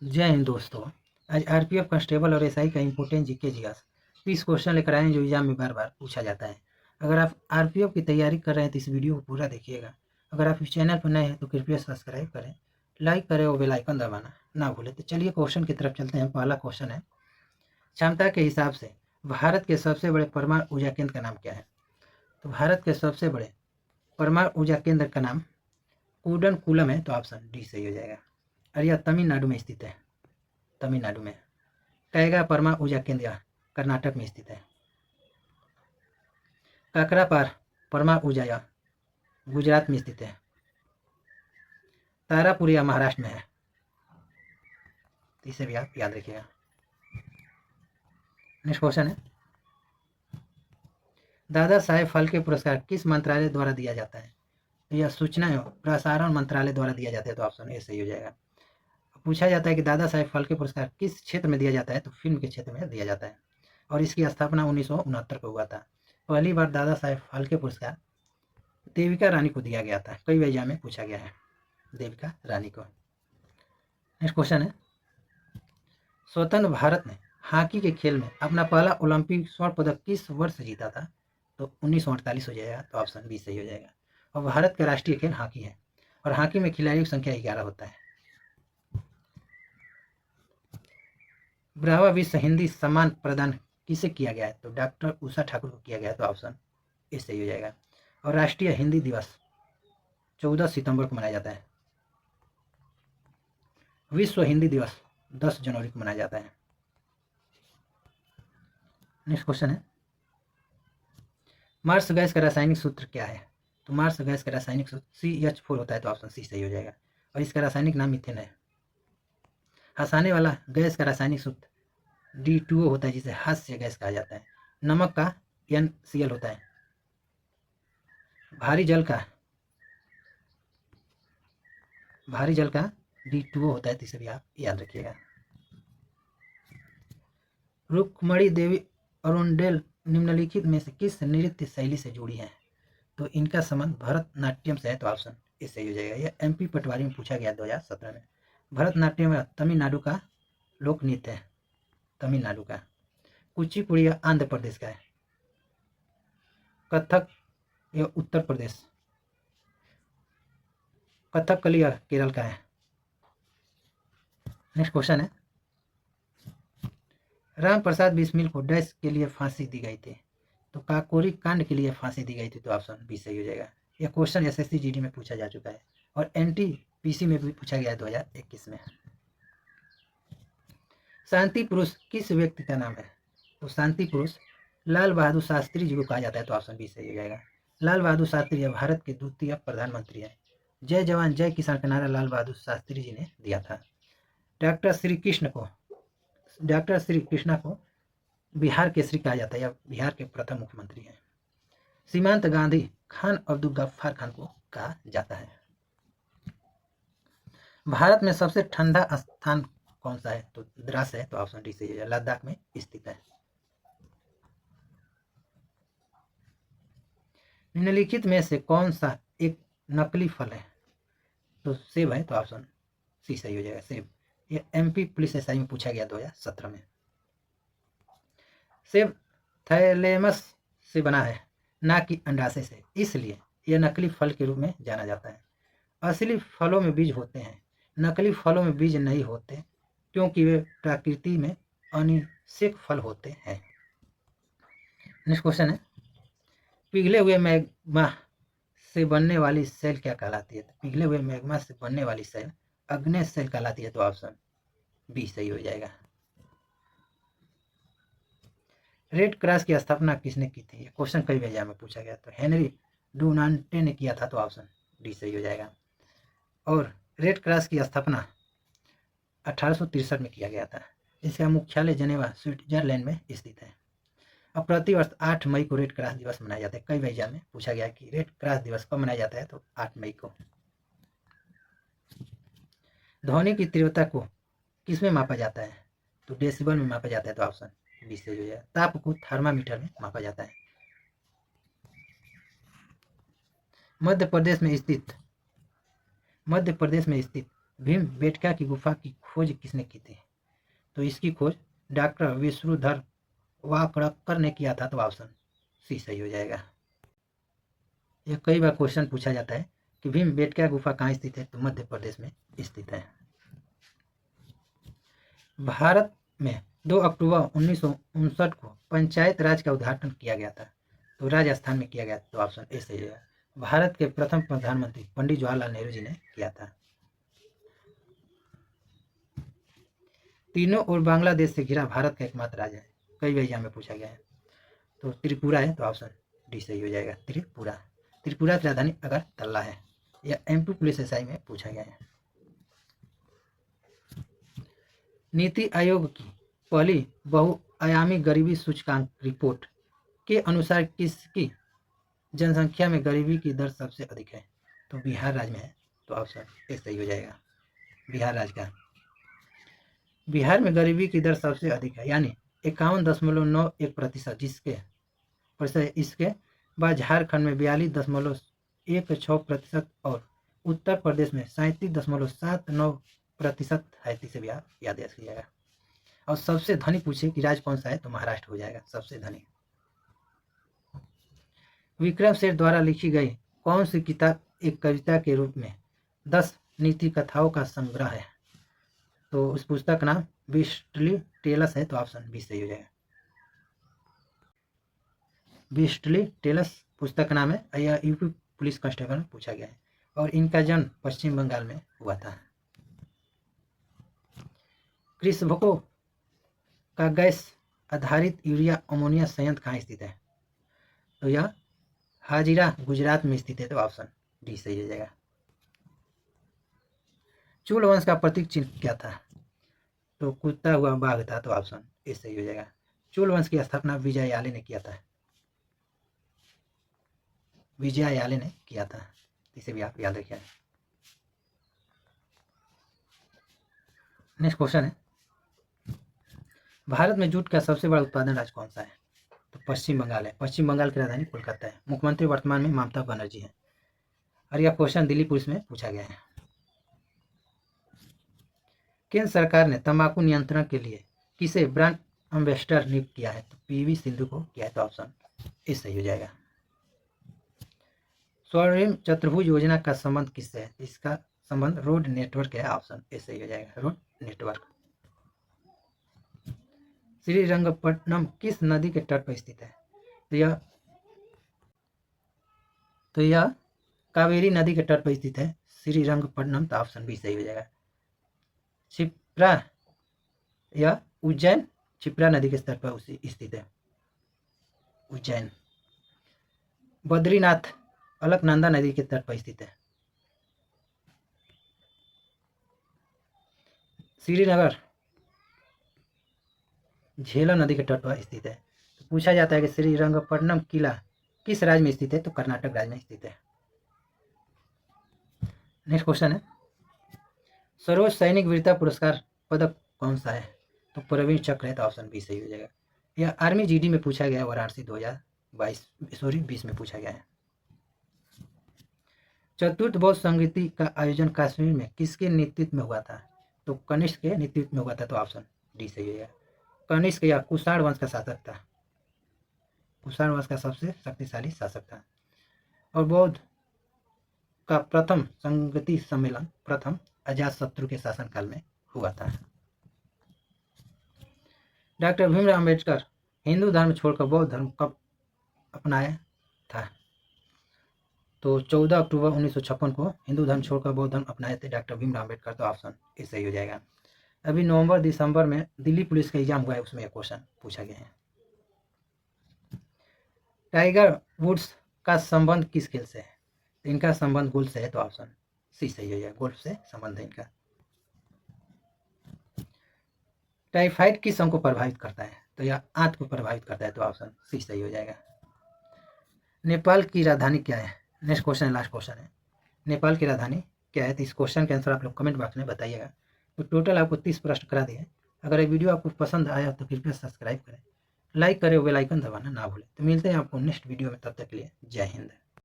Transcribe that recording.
जय हिंद दोस्तों। आज आरपीएफ कांस्टेबल और एसआई का इम्पोर्टेंट जीके जीएस 30 क्वेश्चन लेकर आए हैं जो एग्जाम में बार बार पूछा जाता है। अगर आप आरपीएफ की तैयारी कर रहे हैं तो इस वीडियो को पूरा देखिएगा। अगर आप इस चैनल पर नए हैं तो कृपया सब्सक्राइब करें, लाइक करें और बेल आइकन दबाना ना भूलें। तो चलिए क्वेश्चन की तरफ चलते हैं। पहला क्वेश्चन है, क्षमता के हिसाब से भारत के सबसे बड़े परमाणु ऊर्जा केंद्र का नाम क्या है? तो भारत के सबसे बड़े परमाणु ऊर्जा केंद्र का नाम कूडनकुलम है, तो ऑप्शन डी सही हो जाएगा। और यह तमिलनाडु में स्थित है। तमिलनाडु में। कैगा परमाणु ऊर्जा केंद्र कर्नाटक में स्थित है। काकरापार परमाणु ऊर्जा गुजरात में स्थित है। तारापुर या महाराष्ट्र में है। इसे भी आप याद रखिएगा। नेक्स्ट क्वेश्चन है, दादा साहेब फाल्के पुरस्कार किस मंत्रालय द्वारा दिया जाता है? यह सूचना एवं प्रसारण मंत्रालय द्वारा दिया जाता है, तो ऑप्शन ए सही हो जाएगा। पूछा जाता है कि दादा साहेब फाल्के पुरस्कार किस क्षेत्र में दिया जाता है, तो फिल्म के क्षेत्र में दिया जाता है और इसकी स्थापना 1969 को हुआ था। पहली बार दादा साहेब फाल्के पुरस्कार देविका रानी को दिया गया था। कई एग्जाम में पूछा गया है देविका रानी को। नेक्स्ट क्वेश्चन है, स्वतंत्र भारत ने हॉकी के खेल में अपना पहला ओलंपिक स्वर्ण पदक किस वर्ष जीता था? तो 1948 हो जाएगा, तो ऑप्शन बी सही हो जाएगा। और भारत का राष्ट्रीय खेल हॉकी है और हॉकी में खिलाड़ियों की संख्या 11 होता है। ब्रावा विश्व हिंदी सम्मान प्रदान किसे किया गया है? तो डॉक्टर उषा ठाकुर को किया गया है, तो ऑप्शन ए सही हो जाएगा। और राष्ट्रीय हिंदी दिवस 14 सितंबर को मनाया जाता है। विश्व हिंदी दिवस 10 जनवरी को मनाया जाता है। नेक्स्ट क्वेश्चन है, मार्स गैस का रासायनिक सूत्र क्या है? तो मार्स गैस का रासायनिक सूत्र CH4 होता है, तो ऑप्शन सी सही हो जाएगा। और इसका रासायनिक नाम मीथेन है। हंसाने वाला गैस का रासायनिक सूत्र D2O होता है, जिसे हास्य गैस कहा जाता है। नमक का NCl होता है। भारी जल का D2O होता है, तो इसे भी आप याद रखिएगा। रुक्मणी देवी अरुणडेल निम्नलिखित में से किस नृत्य शैली से जुड़ी है? तो इनका संबंध भरतनाट्यम से है, तो ऑप्शन ए सही हो जाएगा। यह MP पटवारी में पूछा गया 2017 में। भरतनाट्यम तमिलनाडु का लोक नृत्य है। तमिलनाडु का। कुचिपुड़ी आंध्र प्रदेश का है। कथक यह उत्तर प्रदेश। कथकली केरल का है। नेक्स्ट क्वेश्चन है, राम प्रसाद बिस्मिल को डैश के लिए फांसी दी गई थी? तो काकोरी कांड के लिए फांसी दी गई थी, तो ऑप्शन बी सही हो जाएगा। यह क्वेश्चन SSC GD में पूछा जा चुका है और NTPC में भी पूछा गया है 2021 में। शांति पुरुष किस व्यक्ति का नाम है? तो शांति पुरुष लाल बहादुर शास्त्री जी को कहा जाता है, तो ऑप्शन बी सही हो जाएगा। लाल बहादुर शास्त्री भारत के द्वितीय प्रधानमंत्री हैं। जय जवान जय किसान का नारा लाल बहादुर शास्त्री जी ने दिया था। डॉक्टर श्री कृष्णा को बिहार केसरी कहा जाता है, या बिहार के प्रथम मुख्यमंत्री हैं। सीमांत गांधी खान अब्दुल गफ्फार खान को कहा जाता है। भारत में सबसे ठंडा स्थान कौन सा है? तो द्रास है, तो ऑप्शन डी सही है, लद्दाख में स्थित है। निम्नलिखित में से कौन सा एक नकली फल है? तो सेब है, तो ऑप्शन सी सही हो जाएगा, सेब। ये MP पुलिस SI में पूछा गया 2017 में। सेब थैलेमस से बना है, ना कि अंडाशय से, इसलिए यह नकली फल के रूप में जाना जाता है। असली फलों में बीज होते हैं, नकली फलों में बीज नहीं होते, क्योंकि वे प्रकृति में अनिषेक फल होते हैं। नेक्स्ट क्वेश्चन है, पिघले हुए मैग्मा से बनने वाली सेल क्या कहलाती है? पिघले हुए मैग्मा से बनने वाली सेल अग्नेय सेल कहलाती है, तो ऑप्शन बी सही हो जाएगा। रेड क्रॉस की स्थापना किसने की थी? क्वेश्चन कई एग्जाम में पूछा गया, तो हेनरी डुनान्टे ने किया था, तो ऑप्शन डी सही हो जाएगा। और रेड क्रॉस की स्थापना 1863 में किया गया था। इसका मुख्यालय जेनेवा स्विट्जरलैंड में स्थित है। अब प्रतिवर्ष 8 मई को रेड क्रॉस दिवस मनाया जाता है। कई एग्जाम में पूछा गया कि रेड क्रॉस दिवस कब मनाया जाता है, तो 8 मई को। ध्वनि की तीव्रता को किसमें मापा जाता है? तो डेसिबल में मापा जाता है, तो ऑप्शन बी सही हो जाएगा। ताप को थर्मामीटर में मापा जाता है। मध्य प्रदेश में स्थित भीमबेटका की गुफा की खोज किसने की थी? तो इसकी खोज डॉक्टर विष्णुधर वाकड़कर ने किया था, तो ऑप्शन सी सही हो जाएगा। यह कई बार क्वेश्चन पूछा जाता है कि भीमबेटका गुफा कहाँ स्थित है, तो मध्य प्रदेश में स्थित है। भारत में 2 अक्टूबर 1959 को पंचायत राज का उद्घाटन किया गया था, तो राजस्थान में किया गया, तो ऑप्शन ए सही है। भारत के प्रथम प्रधानमंत्री पंडित जवाहरलाल नेहरू जी ने किया था। तीनों ओर बांग्लादेश से घिरा भारत का एकमात्र राज्य है, कई बार एग्जाम में पूछा गया है, तो त्रिपुरा है, तो ऑप्शन डी सही हो जाएगा। त्रिपुरा की राजधानी अगरतला है। यह MP पुलिस SI में पूछा गया है। नीति आयोग की पहली बहुआयामी गरीबी सूचकांक रिपोर्ट के अनुसार किसकी जनसंख्या में गरीबी की दर सबसे अधिक है? तो बिहार राज्य में है, तो ऑप्शन ए सही हो जाएगा। बिहार राज्य का बिहार में गरीबी की दर सबसे अधिक है, यानी 51.91%, इसके बाद झारखंड में 42.16% और उत्तर प्रदेश में 37.79% है। इसे भी आप याद रखिएगा। और सबसे धनी पूछे कि राज्य कौन सा है, तो महाराष्ट्र हो जाएगा सबसे धनी। विक्रम सेठ द्वारा लिखी गई कौन सी किताब एक कविता के रूप में 10 नीति कथाओं का संग्रह है? तो उस पुस्तक का नाम बीस्टली टेल्स है, तो ऑप्शन बी सही हो जाएगा। बीस्टली टेल्स पुस्तक का नाम है। यह यूपी पुलिस कांस्टेबल में पूछा गया है और इनका जन्म पश्चिम बंगाल में हुआ था। क्रिस्भको का गैस आधारित यूरिया अमोनिया संयंत्र कहाँ स्थित है? तो यह हाजिरा गुजरात में स्थित है, तो ऑप्शन डी सही हो जाएगा। चोल वंश का प्रतीक चिन्ह क्या था? तो कूदता हुआ बाघ था, तो ऑप्शन ए सही हो जाएगा। चोल वंश की स्थापना विजयालय ने किया था। विजयालय ने किया था, इसे भी आप याद रखिए। नेक्स्ट क्वेश्चन है, भारत में जूट का सबसे बड़ा उत्पादन राज्य कौन सा है? तो पश्चिम बंगाल है। पश्चिम बंगाल की राजधानी कोलकाता है। मुख्यमंत्री वर्तमान में ममता बनर्जी है। और यह क्वेश्चन दिल्ली पुलिस में पूछा गया है। केंद्र सरकार ने तंबाकू नियंत्रण के लिए किसे ब्रांड एम्बेसडर नियुक्त किया है? तो PV सिंधु को किया है, तो ऑप्शन ए सही हो जाएगा। स्वर्णिम चतुर्भुज योजना का संबंध किससे है? इसका संबंध रोड नेटवर्क है, ऑप्शन ए सही हो जाएगा। Road network. श्रीरंगपट्टनम किस नदी के तट पर स्थित है? तो यह कावेरी नदी के तट पर स्थित है श्रीरंगपट्टनम, तो ऑप्शन बी सही हो जाएगा। क्षिप्रा या उज्जैन क्षिप्रा नदी के तट पर स्थित है, उज्जैन। बद्रीनाथ अलकनंदा नदी के तट पर स्थित है। श्रीनगर झेलम नदी के तट पर स्थित है। तो पूछा जाता है कि श्रीरंगपट्टनम किला किस राज्य में स्थित है? तो कर्नाटक राज्य में स्थित है। नेक्स्ट क्वेश्चन है, सर्वोच्च सैनिक वीरता पुरस्कार पदक कौन सा है? तो प्रवीण चक्र है, तो ऑप्शन बी सही हो जाएगा। यह आर्मी GD में पूछा गया है, वाराणसी 2020 में पूछा गया है। चतुर्थ बौद्ध संगीति का आयोजन कश्मीर में किसके नेतृत्व में हुआ था? तो कनिष्क के नेतृत्व में हुआ था, तो ऑप्शन डी सही हो जाएगा। कनिष्क या कुषाण वंश का शासक था। कुषाण वंश का सबसे शक्तिशाली शासक था। और बौद्ध का प्रथम संगति सम्मेलन प्रथम अजातशत्रु के शासनकाल में हुआ था। डॉक्टर भीमराव अम्बेडकर हिंदू धर्म छोड़कर बौद्ध धर्म कब अपनाया था? तो 14 अक्टूबर 1956 को हिंदू धर्म छोड़कर बौद्ध धर्म अपनाए थे डॉक्टर भीमराव अम्बेडकर, तो ऑप्शन ए सही हो जाएगा। अभी नवंबर दिसंबर में दिल्ली पुलिस का एग्जाम हुआ है, उसमें यह क्वेश्चन पूछा गया है। टाइगर वुड्स का संबंध किस खेल से है? तो इनका संबंध गोल्फ से है, तो ऑप्शन सी सही हो जाएगा। गोल्फ से संबंध है इनका। टाइफाइड किस अंग को प्रभावित करता है? तो यह आंत को प्रभावित करता है, तो ऑप्शन सी सही हो जाएगा। नेपाल की राजधानी क्या है? नेक्स्ट क्वेश्चन है, लास्ट क्वेश्चन है, नेपाल की राजधानी क्या है? तो इस क्वेश्चन के आंसर आप लोग कमेंट बॉक्स में बताइएगा। तो टोटल आपको 30 प्रश्न करा दिए। अगर ये वीडियो आपको पसंद आया तो कृपया सब्सक्राइब करें, लाइक करें, बेल आइकन दबाना ना भूलें। तो मिलते हैं आपको नेक्स्ट वीडियो में, तब तक के लिए जय हिंद।